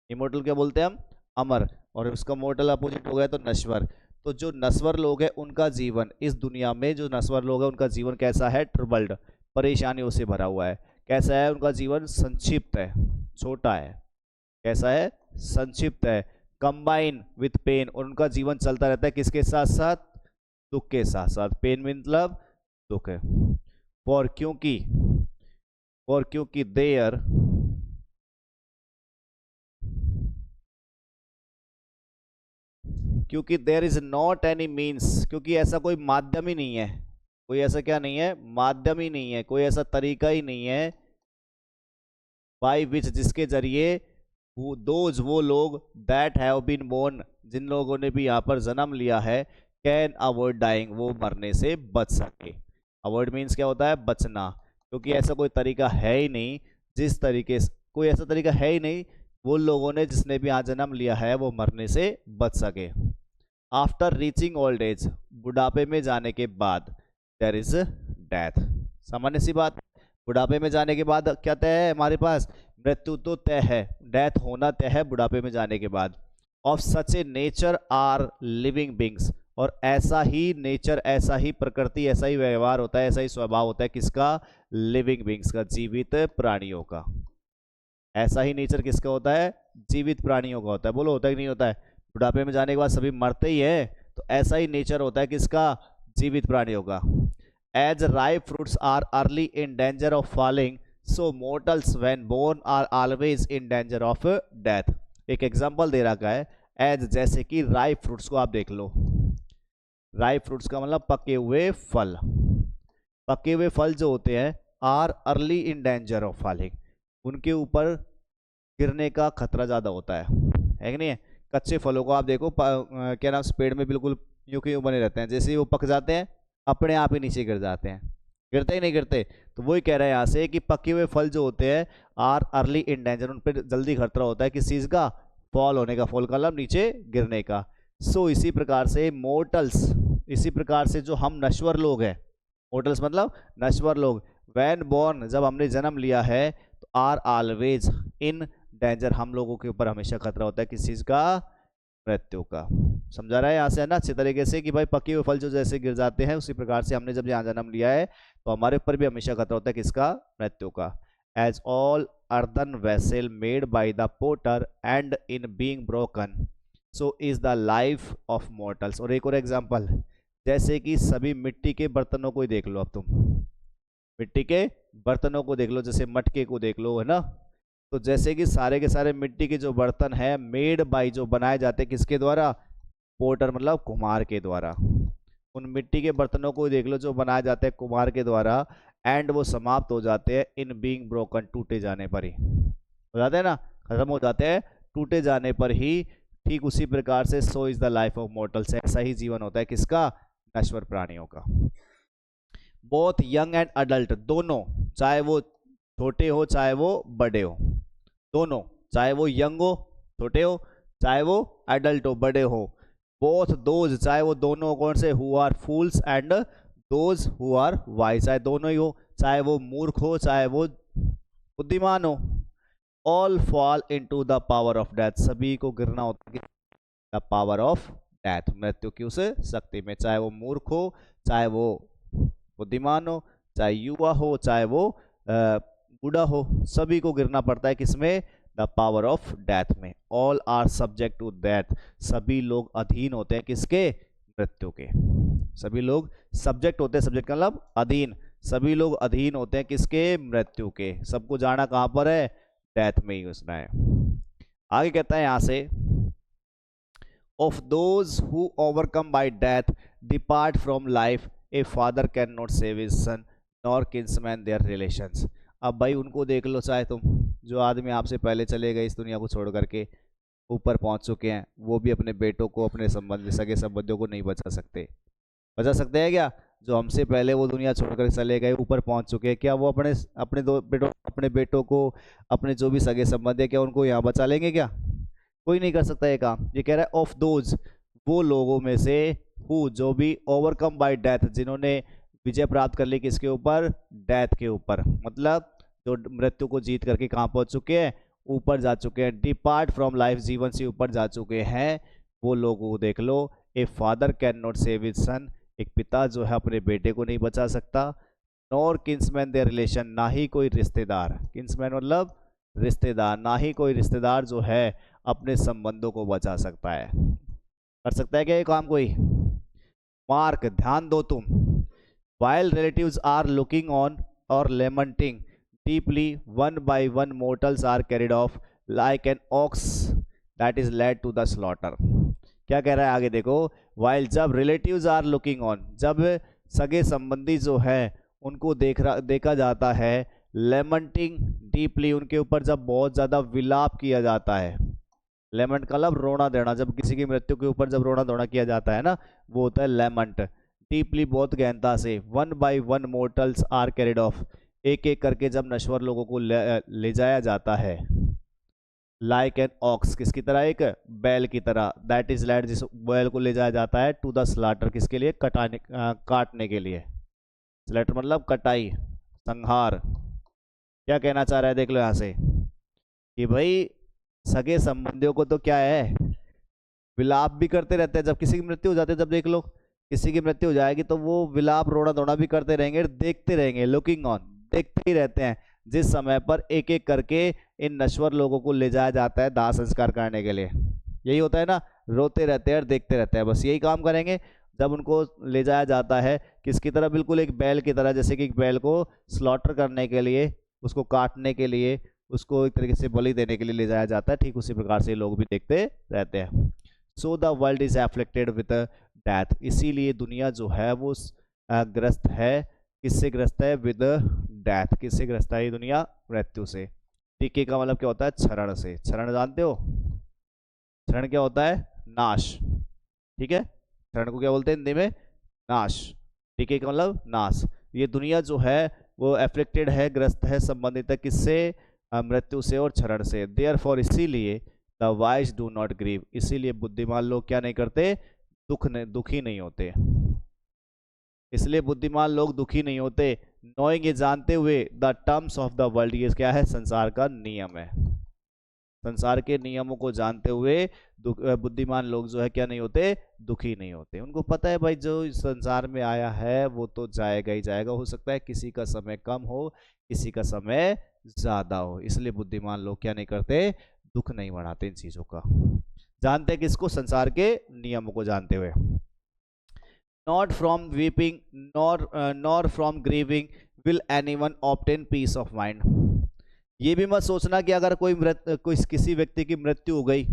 इमोर्टल क्या बोलते हैं हम? अमर। और उसका मोर्टल अपोजिट हो गया तो नश्वर। तो जो नश्वर लोग हैं उनका जीवन इस दुनिया में, जो नश्वर लोग हैं उनका जीवन कैसा है? ट्रबल्ड, परेशानियों से भरा हुआ है। कैसा है उनका जीवन? संक्षिप्त है, छोटा है। कैसा है? संक्षिप्त है। कंबाइन विथ पेन, और उनका जीवन चलता रहता है किसके साथ साथ? दुख के साथ साथ। पेन मतलब दुख है। फॉर क्योंकि देयर क्योंकि there is not any means, क्योंकि ऐसा कोई माध्यम ही नहीं है। कोई ऐसा क्या नहीं है? माध्यम ही नहीं है, कोई ऐसा तरीका ही नहीं है। बाई विच, जिसके जरिए वो लोग दैट हैव बीन बोर्न, जिन लोगों ने भी यहाँ पर जन्म लिया है, कैन अवॉइड डाइंग, वो मरने से बच सके। अवॉइड मीन्स क्या होता है? बचना। क्योंकि ऐसा कोई तरीका है ही नहीं, जिस तरीके से कोई ऐसा तरीका है ही नहीं वो लोगों ने जिसने भी यहाँ जन्म लिया है वो मरने से बच सके। आफ्टर रीचिंग ओल्ड एज, बुढ़ापे में जाने के बाद, देयर इज डेथ। सामान्य सी बात, बुढ़ापे में जाने के बाद क्या तय है हमारे पास? मृत्यु तो तय है, डेथ होना तय है बुढ़ापे में जाने के बाद। Of such a nature are living beings, और ऐसा ही नेचर, ऐसा ही प्रकृति, ऐसा ही व्यवहार होता है, ऐसा ही स्वभाव होता है किसका? लिविंग बींग्स का, जीवित प्राणियों का। ऐसा ही नेचर किसका होता है? जीवित प्राणियों का होता है। बोलो, होता है कि नहीं होता है? बुढ़ापे में जाने के बाद सभी मरते ही है, तो ऐसा ही नेचर होता है किसका? जीवित प्राणियों का। As ripe fruits are early in danger of falling, so mortals when born are always in danger of death. एक एग्जांपल दे रखा है, एज जैसे कि राइप फ्रूट्स को आप देख लो। राइप फ्रूट्स का मतलब पके हुए फल। पके हुए फल जो होते हैं, are early in danger of falling, उनके ऊपर गिरने का खतरा ज़्यादा होता है कि नहीं है? कच्चे फलों को आप देखो, क्या नाम, पेड़ में बिल्कुल यूं के यूं बने रहते हैं, जैसे ही वो पक जाते हैं अपने आप ही नीचे गिर जाते हैं। गिरते ही नहीं गिरते। तो वही कह रहे हैं यहाँ से कि पके हुए फल जो होते हैं आर अर्ली इन डेंजर, उन पर जल्दी खतरा होता है किस चीज़ का? फॉल होने का। फॉल का मतलब नीचे गिरने का। सो इसी प्रकार से मोर्टल्स, इसी प्रकार से जो हम नश्वर लोग हैं, मोर्टल्स मतलब नश्वर लोग, वैन बॉर्न, जब हमने जन्म लिया है, तो आर ऑलवेज इन डेंजर, हम लोगों के ऊपर हमेशा खतरा होता है किस चीज का? मृत्यु का। समझा रहा है यहाँ से, है ना, अच्छे तरीके से, कि भाई पके हुए फल जो जैसे गिर जाते हैं उसी प्रकार से हमने जब यहाँ जन्म लिया है तो हमारे ऊपर भी हमेशा खतरा होता है किसका? मृत्यु का। As all earthen vessel made by the potter end in being broken, so is the life of mortals. और एक और एग्जाम्पल, जैसे कि सभी मिट्टी के बर्तनों को ही देख लो। अब तुम मिट्टी के बर्तनों को देख लो, जैसे मटके को देख लो, है ना। तो जैसे कि सारे के सारे मिट्टी के जो बर्तन है, मेड बाई, जो बनाए जाते हैं किसके द्वारा? पोटर मतलब कुम्हार के द्वारा। उन मिट्टी के बर्तनों को देख लो जो बनाए जाते हैं कुम्हार के द्वारा, एंड वो समाप्त हो जाते हैं इन बीइंग ब्रोकन, टूटे जाने पर ही हो जाते हैं ना, खत्म हो जाते हैं टूटे जाने पर ही। ठीक उसी प्रकार से सो is the life of mortals, ऐसा ही जीवन होता है किसका? नश्वर प्राणियों का। बोथ यंग एंड अडल्ट, दोनों, चाहे वो छोटे हो चाहे वो बड़े हो, दोनों, चाहे वो यंग हो छोटे हो, चाहे वो एडल्ट हो बड़े हो। बोथ दोज, चाहे वो दोनों कौन से? Who are fools and those who are wise, चाहे दोनों ही हो, चाहे वो मूर्ख हो चाहे वो बुद्धिमान हो। All fall into the power of death, सभी को गिरना होता है द पावर ऑफ डेथ, मृत्यु की उस शक्ति में। चाहे वो मूर्ख हो चाहे वो बुद्धिमान हो, चाहे युवा हो चाहे वो बूढ़ा हो, सभी को गिरना पड़ता है किसमें? द पावर ऑफ डेथ में। All are subject to death, सभी लोग अधीन होते हैं किसके? मृत्यु के। सभी लोग सब्जेक्ट होते हैं, सब्जेक्ट का मतलब अधीन, सभी लोग अधीन होते हैं किसके? मृत्यु के। सबको जाना कहां पर है? डेथ में ही घुसना है। आगे कहता है यहां से, of those who overcome bye death depart from life, A father can not save his sun nor kinsman their relations. अब भाई उनको देख लो, चाहे तुम, जो आदमी आपसे पहले चले गए इस दुनिया को छोड़ करके, ऊपर पहुंच चुके हैं, वो भी अपने बेटों को, अपने संबंध, सगे संबंधियों को नहीं बचा सकते। बचा सकते हैं क्या? जो हमसे पहले वो दुनिया छोड़कर चले गए, ऊपर पहुंच चुके हैं, क्या वो अपने बेटों को, अपने जो भी सगे संबंधी है, क्या उनको यहाँ बचा लेंगे? क्या कोई नहीं कर सकता ये काम। ये कह रहा है ऑफ दोज, वो लोगों में से, हु जो भी, ओवरकम बाय डेथ, जिन्होंने विजय प्राप्त कर ली किसके ऊपर? डेथ के ऊपर। मतलब जो मृत्यु को जीत करके कहाँ पहुंच चुके हैं? ऊपर जा चुके हैं। डिपार्ट फ्रॉम लाइफ, जीवन से ऊपर जा चुके हैं वो लोग को देख लो। A father can not save his son, एक पिता जो है अपने बेटे को नहीं बचा सकता। नॉर किन्समैन देयर रिलेशन, ना ही कोई रिश्तेदार, किन्समैन मतलब रिश्तेदार, ना ही कोई रिश्तेदार जो है अपने संबंधों को बचा सकता है। कर सकता है क्या ये काम कोई? मार्क, ध्यान दो तुम, while relatives are looking on or lamenting deeply, one by one mortals are carried off like an ox that is led to the slaughter। क्या कह रहा है आगे देखो, while जब relatives are looking on, जब सगे संबंधी जो है उनको देखा जाता है, lamenting deeply, उनके ऊपर जब बहुत ज़्यादा विलाप किया जाता है, लेमेंट का मतलब रोना देना, जब किसी की मृत्यु के ऊपर जब रोना धोना किया जाता है ना, वो होता है लेमेंट। डीपली, बहुत गहनता से, one by one mortals are carried off, एक एक करके जब नश्वर लोगों को ले जाया जाता है। लाइक एन ऑक्स, किसकी तरह? एक बैल की तरह। दैट इज लैड, जिस बैल को ले जाया जाता है, टू द स्लाटर, किसके लिए? काटने के लिए। स्लाटर मतलब कटाई, संहार। क्या कहना चाह रहा है देख लो यहाँ से कि भाई सगे संबंधियों को तो क्या है, विलाप भी करते रहते हैं। जब किसी की मृत्यु हो जाती है, जब देख लो किसी की मृत्यु हो जाएगी तो वो विलाप, रोना धोना भी करते रहेंगे, देखते रहेंगे, लुकिंग ऑन, देखते ही रहते हैं, जिस समय पर एक एक करके इन नश्वर लोगों को ले जाया जाता है दाह संस्कार करने के लिए। यही होता है ना, रोते रहते हैं और देखते रहते हैं, बस यही काम करेंगे। जब उनको ले जाया जाता है किसकी तरह? बिल्कुल एक बैल की तरह, जैसे कि एक बैल को स्लॉटर करने के लिए, उसको काटने के लिए, उसको एक तरीके से बलि देने के लिए ले जाया जाता है, ठीक उसी प्रकार से लोग भी देखते रहते हैं। So the world is afflicted with death, इसीलिए दुनिया जो है वो ग्रस्त है, किससे ग्रस्त है? विद डेथ, किससे ग्रस्त है ये दुनिया? मृत्यु से। टीके का मतलब क्या होता है? क्षरण से। क्षरण जानते हो? क्षरण क्या होता है? नाश, ठीक है। क्षरण को क्या बोलते हैं हिंदी में? नाश। टीके का मतलब नाश। ये दुनिया जो है वो एफ्लिक्टेड है, ग्रस्त है, संबंधित है किससे? मृत्यु से और क्षरण से। देयरफॉर, इसीलिए, the wise do not grieve, इसीलिए बुद्धिमान लोग क्या नहीं करते? दुखी नहीं होते। इसलिए बुद्धिमान लोग दुखी नहीं होते। नोइंग, ये जानते हुए, the terms of the world, ये क्या है? संसार का नियम है। संसार के नियमों को जानते हुए बुद्धिमान लोग जो है क्या नहीं होते? दुखी नहीं होते। उनको पता है भाई जो इस संसार में आया है वो तो जाएगा ही जाएगा, हो सकता है किसी का समय कम हो, किसी का समय ज्यादा हो, इसलिए बुद्धिमान लोग क्या नहीं करते? दुख नहीं बढ़ाते इन चीजों का। जानते हैं किसको? संसार के नियमों को जानते हुए। Not from weeping nor from grieving will anyone obtain peace of mind. ये भी मत सोचना कि अगर कोई किसी व्यक्ति की मृत्यु हो गई,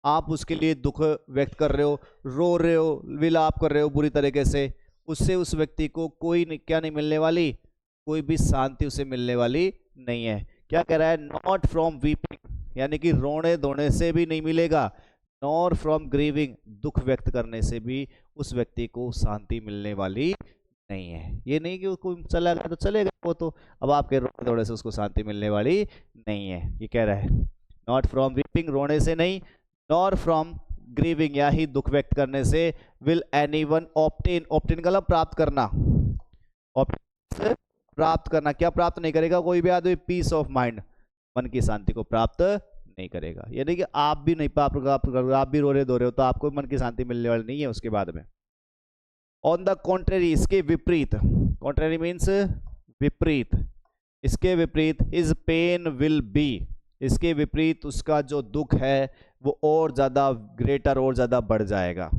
आप उसके लिए दुख व्यक्त कर रहे हो, रो रहे हो, विलाप कर रहे हो बुरी तरीके से, उससे उस व्यक्ति को क्या नहीं मिलने वाली? कोई भी शांति उसे मिलने वाली नहीं है। क्या कह रहा है? नॉट फ्रॉम वीपिंग, यानी कि रोने धोने से भी नहीं मिलेगा। नॉर फ्रॉम ग्रीविंग, दुख व्यक्त करने से भी उस व्यक्ति को शांति मिलने वाली नहीं है। ये नहीं कि कोई चला गया तो चलेगा, वो तो अब आपके रोने धोने से उसको शांति मिलने वाली नहीं है। ये कह रहा है नॉट फ्रॉम वीपिंग, रोने से नहीं, नॉर फ्रॉम ग्रीविंग, या ही दुख व्यक्त करने से, विल एनीवन ऑब्टेन, ऑब्टेन का मतलब प्राप्त करना, ऑब्टेन प्राप्त करना। क्या प्राप्त नहीं करेगा कोई भी आदमी? पीस ऑफ माइंड, मन की शांति को प्राप्त नहीं करेगा। यानी कि आप भी नहीं प्राप्त, आप भी रो रहे धो रहे हो तो आपको मन की शांति मिलने वाली नहीं है उसके बाद में। ऑन द कॉन्ट्रेरी, इसके विपरीत, कॉन्ट्रेरी मीन्स विपरीत, इसके विपरीत, हिज पेन विल बी, इसके विपरीत उसका जो दुख है वो और ज्यादा ग्रेटर, और ज्यादा बढ़ जाएगा,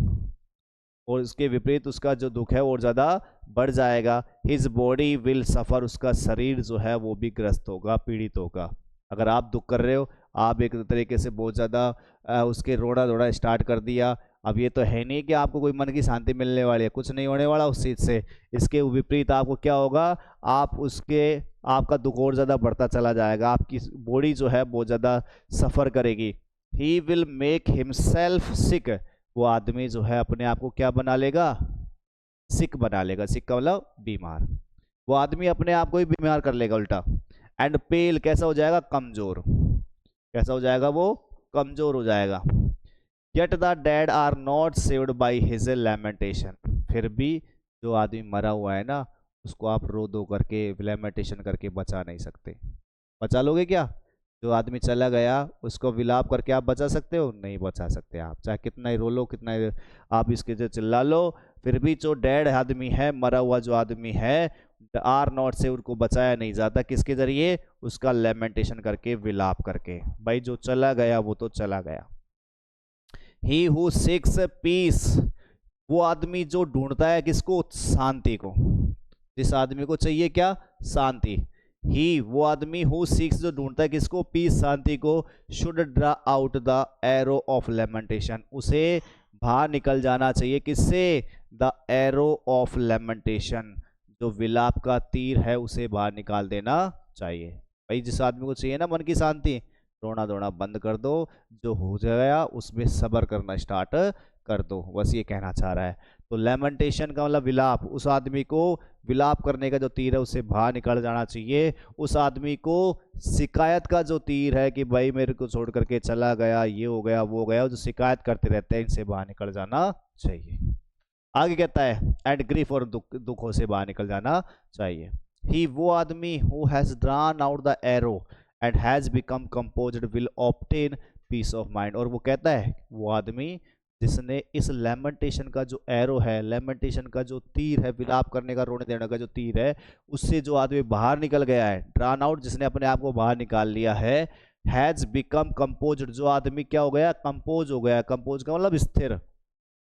और इसके विपरीत उसका जो दुख है और ज्यादा बढ़ जाएगा। हिज बॉडी विल सफर, उसका शरीर जो है वो भी ग्रस्त होगा, पीड़ित होगा। अगर आप दुख कर रहे हो, आप एक तरीके से बहुत ज़्यादा उसके रोना धोना स्टार्ट कर दिया, अब ये तो है नहीं कि आपको कोई मन की शांति मिलने वाली है, कुछ नहीं होने वाला उस चीज़ से। इसके विपरीत आपको क्या होगा? आपका दुख और ज़्यादा बढ़ता चला जाएगा, आपकी बॉडी जो है बहुत ज़्यादा सफ़र करेगी। ही विल मेक हिमसेल्फ सिक, वो आदमी जो है अपने आप को क्या बना लेगा? सिक बना लेगा, सिक का मतलब बीमार, वो आदमी अपने आप को ही बीमार कर लेगा उल्टा। एंड पेल कैसा हो जाएगा, कमजोर, कैसा हो जाएगा वो, कमजोर हो जाएगा। Yet the dead are not saved by his lamentation, फिर भी जो आदमी मरा हुआ है ना उसको आप रो दो करके लैमेंटेशन करके बचा नहीं सकते। बचा लोगे क्या, जो आदमी चला गया उसको विलाप करके आप बचा सकते हो, नहीं बचा सकते आप, चाहे कितना ही रो लो, कितना ही आप इसके जो चिल्ला लो, फिर भी जो डेड आदमी है, मरा हुआ जो आदमी है, आर नॉट से उनको बचाया नहीं जाता, किसके जरिए, उसका लेमेंटेशन करके, विलाप करके। भाई जो चला गया वो तो चला गया। ही हु सीक्स पीस, वो आदमी जो ढूंढता है किसको, शांति को, जिस आदमी को चाहिए क्या, शांति। ही वो आदमी हु सीक्स, जो ढूंढता है किसको, पीस, शांति को, should draw out the arrow of lamentation, उसे बाहर निकल जाना चाहिए, किससे, द एरो ऑफ लेमेंटेशन, जो विलाप का तीर है उसे बाहर निकाल देना चाहिए। भाई जिस आदमी को चाहिए ना मन की शांति, रोना धोना बंद कर दो, जो हो गया उसमें सब्र करना स्टार्ट कर दो, बस ये कहना चाह रहा है। तो लेमेंटेशन का मतलब विलाप, उस आदमी को विलाप करने का जो तीर है उससे बाहर निकल जाना चाहिए। उस आदमी को शिकायत का जो तीर है कि भाई मेरे को छोड़ करके चला गया, ये हो गया वो हो गया, जो शिकायत करते रहते हैं, इनसे बाहर निकल जाना चाहिए। आगे कहता है एंड ग्रीफ, और दुखों से बाहर निकल जाना चाहिए। ही वो आदमी who has drawn out the arrow and has become composed will obtain peace of mind, और वो कहता है वो आदमी जिसने इस लेमेंटेशन का जो एरो है, लेमेंटेशन का जो तीर है, विलाप करने का, रोने देने का जो तीर है, उससे जो आदमी बाहर निकल गया है, ड्रॉन आउट, जिसने अपने आप को बाहर निकाल लिया है, हैज बिकम कंपोज्ड, जो आदमी क्या हो गया, कंपोज हो गया। कंपोज का मतलब स्थिर,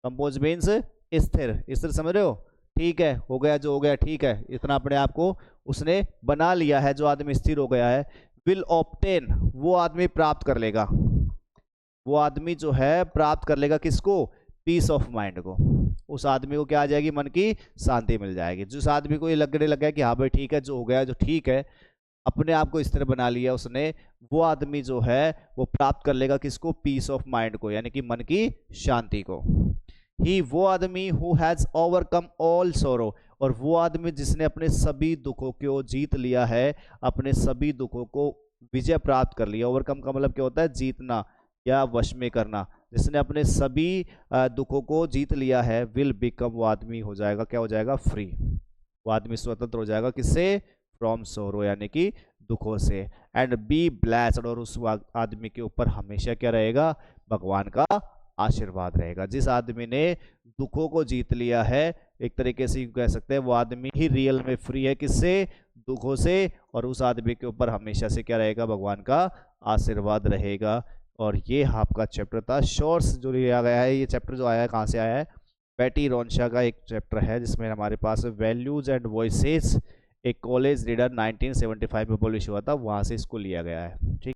कंपोज मीन्स स्थिर, स्थिर समझ रहे हो, ठीक है, हो गया जो हो गया, ठीक है, इतना अपने आप को उसने बना लिया है, जो आदमी स्थिर हो गया है। विल ऑब्टेन, वो आदमी प्राप्त कर लेगा, वो आदमी जो है प्राप्त कर लेगा किसको, पीस ऑफ माइंड को, उस आदमी को क्या आ जाएगी, मन की शांति मिल जाएगी। जिस आदमी को ये लगने लगा कि हाँ भाई ठीक है, जो हो गया जो ठीक है, अपने आप को स्थिर बना लिया उसने, वो आदमी जो है वो प्राप्त कर लेगा किसको, पीस ऑफ माइंड को, यानी कि मन की शांति को। ही वो आदमी हु हैज ओवरकम ऑल सोरो, और वो आदमी जिसने अपने सभी दुखों को जीत लिया है, अपने सभी दुखों को विजय प्राप्त कर लिया। ओवरकम का मतलब क्या होता है, जीतना या वश में करना, जिसने अपने सभी दुखों को जीत लिया है, विल बिकम, वो आदमी हो जाएगा, क्या हो जाएगा, फ्री, वो आदमी स्वतंत्र हो जाएगा, किससे, फ्रॉम सोरो, यानी कि दुखों से। एंड बी ब्लेस्ड, और उस आदमी के ऊपर हमेशा क्या रहेगा, भगवान का आशीर्वाद रहेगा। जिस आदमी ने दुखों को जीत लिया है, एक तरीके से कह सकते हैं वो आदमी ही रियल में फ्री है, किससे, दुखों से, और उस आदमी के ऊपर हमेशा से क्या रहेगा, भगवान का आशीर्वाद रहेगा। और ये आपका चैप्टर था, शोर्स जो लिया गया है, ये चैप्टर जो आया है कहाँ से आया है, बेटी रोनशा का एक चैप्टर है, जिसमें हमारे पास वैल्यूज एंड वॉइसेस, एक कॉलेज रीडर 1975 में पब्लिश हुआ था, वहाँ से इसको लिया गया है, ठीक।